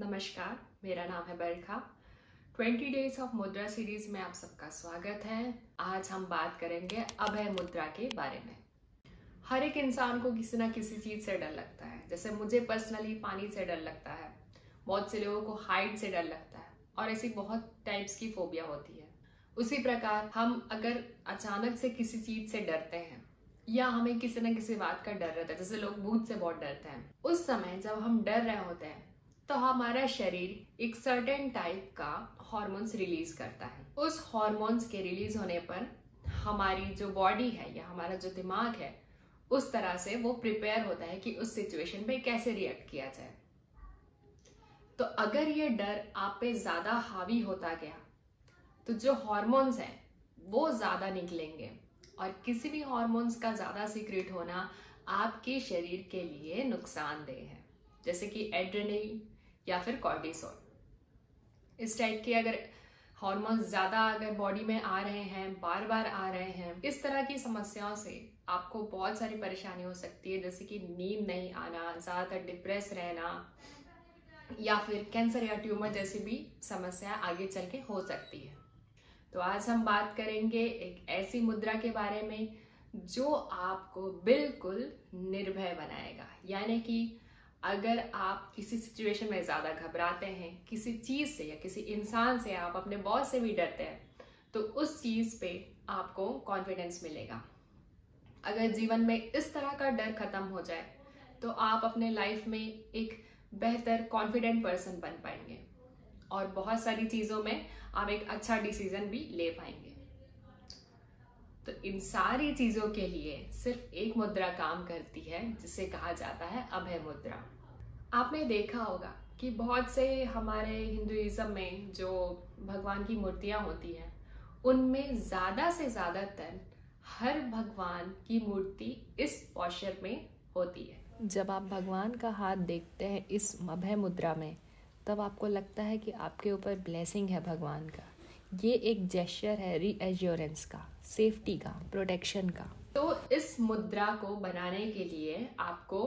नमस्कार, मेरा नाम है बरखा। 20 डेज ऑफ मुद्रा सीरीज में आप सबका स्वागत है। आज हम बात करेंगे अभय मुद्रा के बारे में। हर एक इंसान को किसी ना किसी चीज से डर लगता है। जैसे मुझे पर्सनली पानी से डर लगता है, बहुत से लोगों को हाइट से डर लगता है और ऐसी बहुत टाइप्स की फोबिया होती है। उसी प्रकार हम अगर अचानक से किसी चीज से डरते हैं या हमें किसी न किसी बात का डर रहता है, जैसे लोग भूत से बहुत डरते हैं, उस समय जब हम डर रहे होते हैं तो हमारा शरीर एक सर्टेन टाइप का हार्मोन्स रिलीज करता है। उस हार्मोन्स के रिलीज होने पर हमारी जो बॉडी है या हमारा जो दिमाग है उस तरह से वो प्रिपेयर होता है कि उस सिचुएशन पे कैसे रिएक्ट किया जाए। तो अगर ये डर आप पे ज्यादा हावी होता गया तो जो हार्मोन्स हैं वो ज्यादा निकलेंगे और किसी भी हार्मोन्स का ज्यादा सीक्रेट होना आपके शरीर के लिए नुकसानदेह है, जैसे कि एड्रेनलिन या फिर कॉर्टिसोल। इस टाइप के अगर हार्मोन्स ज्यादा अगर बॉडी में आ रहे हैं, बार बार आ रहे हैं, इस तरह की समस्याओं से आपको बहुत सारी परेशानी हो सकती है, जैसे कि नींद नहीं आना, ज्यादातर डिप्रेस रहना या फिर कैंसर या ट्यूमर जैसी भी समस्या आगे चल के हो सकती है। तो आज हम बात करेंगे एक ऐसी मुद्रा के बारे में जो आपको बिल्कुल निर्भय बनाएगा। यानी कि अगर आप किसी सिचुएशन में ज्यादा घबराते हैं, किसी चीज से या किसी इंसान से, आप अपने बॉस से भी डरते हैं, तो उस चीज पे आपको कॉन्फिडेंस मिलेगा। अगर जीवन में इस तरह का डर खत्म हो जाए तो आप अपने लाइफ में एक बेहतर कॉन्फिडेंट पर्सन बन पाएंगे और बहुत सारी चीजों में आप एक अच्छा डिसीजन भी ले पाएंगे। तो इन सारी चीजों के लिए सिर्फ एक मुद्रा काम करती है, जिसे कहा जाता है अभय मुद्रा। आपने देखा होगा कि बहुत से हमारे हिंदुइज्म में जो भगवान की मूर्तियां होती हैं उनमें ज्यादा से ज्यादातर हर भगवान की मूर्ति इस पोस्चर में होती है। जब आप भगवान का हाथ देखते हैं इस अभय मुद्रा में, तब आपको लगता है कि आपके ऊपर ब्लेसिंग है भगवान का। ये एक जेस्चर है रीएश्योरेंस का, सेफ्टी का, प्रोटेक्शन का। तो इस मुद्रा को बनाने के लिए आपको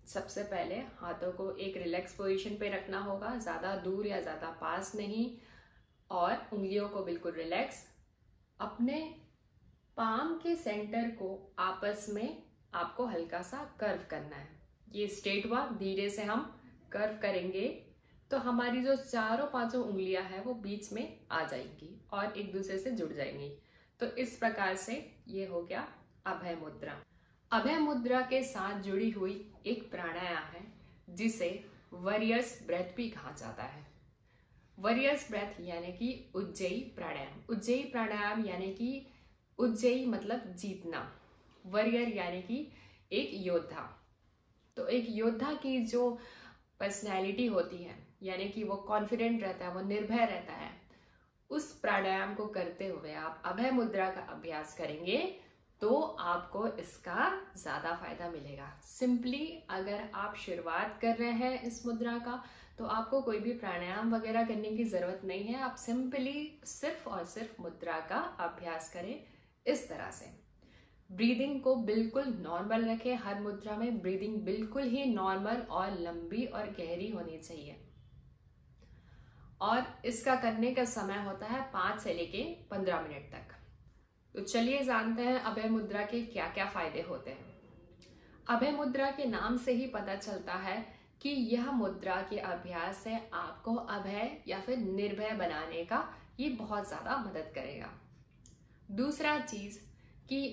सबसे पहले हाथों को एक रिलैक्स पोजीशन पे रखना होगा, ज्यादा दूर या ज्यादा पास नहीं, और उंगलियों को बिल्कुल रिलैक्स। अपने पाम के सेंटर को आपस में आपको हल्का सा कर्व करना है। ये स्ट्रेट हुआ, धीरे से हम कर्व करेंगे तो हमारी जो चारों पांचों उंगलियां हैं वो बीच में आ जाएंगी और एक दूसरे से जुड़ जाएंगी। तो इस प्रकार से ये हो गया अभय मुद्रा। अभय मुद्रा के साथ जुड़ी हुई एक प्राणायाम है जिसे वॉरियर्स ब्रेथ भी कहा जाता है। वॉरियर्स ब्रेथ यानी कि उज्जयी प्राणायाम। उज्जयी प्राणायाम यानी कि उज्जयी मतलब जीतना, वॉरियर यानी कि एक योद्धा। तो एक योद्धा की जो पर्सनैलिटी होती है, यानी कि वो कॉन्फिडेंट रहता है, वो निर्भय रहता है, उस प्राणायाम को करते हुए आप अभय मुद्रा का अभ्यास करेंगे तो आपको इसका ज्यादा फायदा मिलेगा। सिंपली अगर आप शुरुआत कर रहे हैं इस मुद्रा का तो आपको कोई भी प्राणायाम वगैरह करने की जरूरत नहीं है। आप सिंपली सिर्फ और सिर्फ मुद्रा का अभ्यास करें इस तरह से। ब्रीदिंग को बिल्कुल नॉर्मल रखें। हर मुद्रा में ब्रीदिंग बिल्कुल ही नॉर्मल और लंबी और गहरी होनी चाहिए। और इसका करने का समय होता है 5 से लेके 15 मिनट तक। तो चलिए जानते हैं अभय मुद्रा के क्या क्या फायदे होते हैं। अभय मुद्रा के नाम से ही पता चलता है कि यह मुद्रा के अभ्यास से आपको अभय या फिर निर्भय बनाने का ये बहुत ज्यादा मदद करेगा। दूसरा चीज कि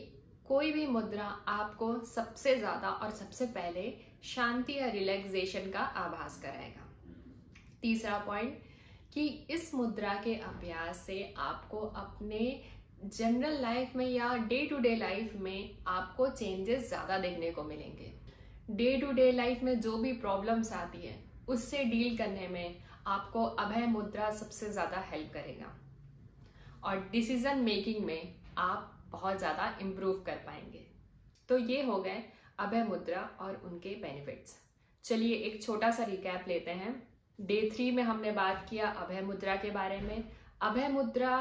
कोई भी मुद्रा आपको सबसे ज्यादा और सबसे पहले शांति या रिलैक्सेशन का आभास कराएगा। तीसरा पॉइंट कि इस मुद्रा के अभ्यास से आपको अपने जनरल लाइफ में या डे टू डे लाइफ में आपको चेंजेस ज्यादा देखने को मिलेंगे। डे टू डे लाइफ में जो भी प्रॉब्लम्स आती है उससे डील करने में आपको अभय मुद्रा सबसे ज्यादा हेल्प करेगा और डिसीजन मेकिंग में आप बहुत ज्यादा इम्प्रूव कर पाएंगे। तो ये हो गए अभय मुद्रा और उनके बेनिफिट्स। चलिए एक छोटा सा रिकैप लेते हैं। डे 3 में हमने बात किया अभय मुद्रा के बारे में। अभय मुद्रा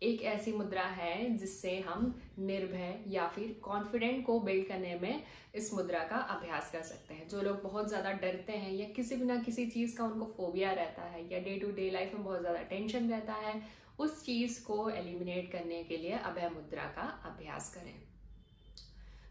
एक ऐसी मुद्रा है जिससे हम निर्भय या फिर कॉन्फिडेंट को बिल्ड करने में इस मुद्रा का अभ्यास कर सकते हैं। जो लोग बहुत ज्यादा डरते हैं या किसी भी ना किसी चीज का उनको फोबिया रहता है या डे टू डे लाइफ में बहुत ज्यादा टेंशन रहता है, उस चीज को एलिमिनेट करने के लिए अभय मुद्रा का अभ्यास करें।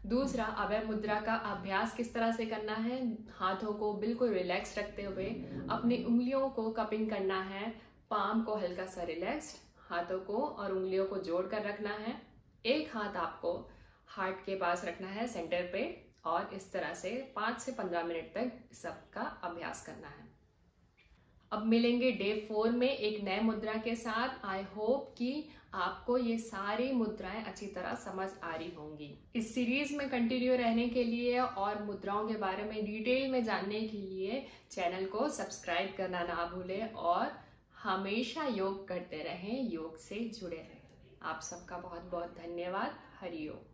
दूसरा, अभय मुद्रा का अभ्यास किस तरह से करना है। हाथों को बिल्कुल रिलैक्स रखते हुए अपनी उंगलियों को कपिंग करना है, पाम को हल्का सा रिलैक्स्ड, हाथों को और उंगलियों को जोड़कर रखना है। एक हाथ आपको हार्ट के पास रखना है, सेंटर पे, और इस तरह से 5 से 15 मिनट तक सबका अभ्यास करना है। अब मिलेंगे डे 4 में एक नए मुद्रा के साथ। आई होप कि आपको ये सारी मुद्राएं अच्छी तरह समझ आ रही होंगी। इस सीरीज में कंटिन्यू रहने के लिए और मुद्राओं के बारे में डिटेल में जानने के लिए चैनल को सब्सक्राइब करना ना भूलें और हमेशा योग करते रहें, योग से जुड़े रहें। आप सबका बहुत बहुत धन्यवाद। हरि ओम।